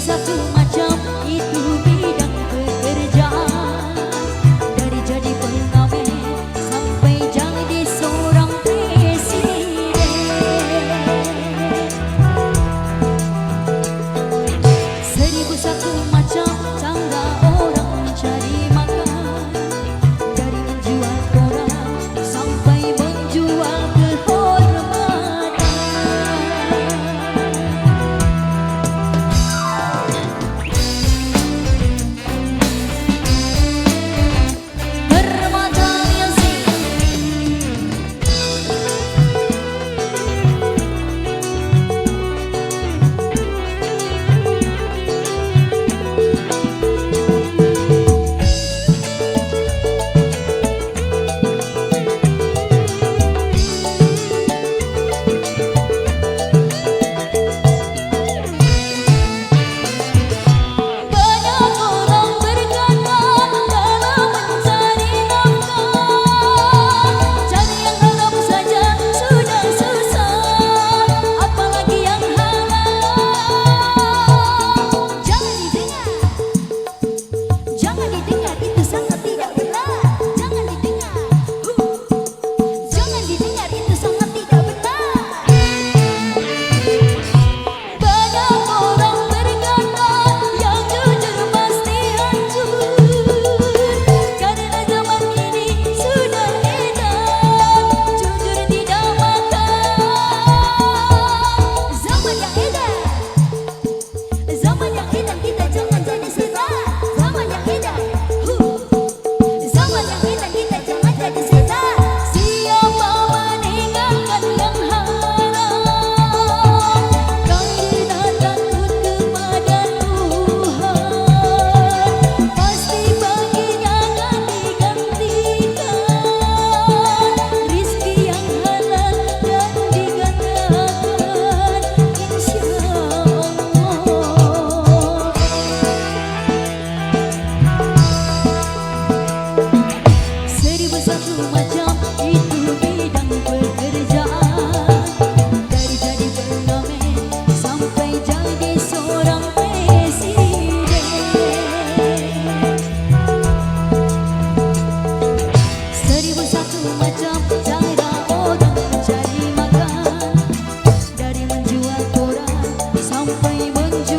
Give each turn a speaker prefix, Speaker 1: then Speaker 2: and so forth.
Speaker 1: satu macam itu bidang pekerjaan. Dari jadi pengamen sampai jadi seorang presiden. Seribu satu macam cara orang mencari makan. Dari menjual koran sampai menjual kehormatan. Permata Music. Banyak orang berkata dalam mencari nafkah, cari yang haram saja sudah susah, apalagi yang halal. Jangan didengar itu sangat tidak benar. Jangan didengar itu sangat tidak benar. Banyak orang berkata yang jujur pasti hancur, karena zaman ini sudah edan, jujur tidak makan. Zaman yang edan kita jangan jadi setan. Zaman yang edan kita jangan jadi setan. Siapa meninggalkan yang haram karena takut kepada Tuhan, pasti baginya akan digantikan rizki yang halal dan digandakan insya Allah. Seribu satu macam itu bidang pekerjaan. Dari jadi pengamen sampai jadi seorang presiden. Seribu satu macam cara orang mencari makan. Dari menjual koran sampai menjual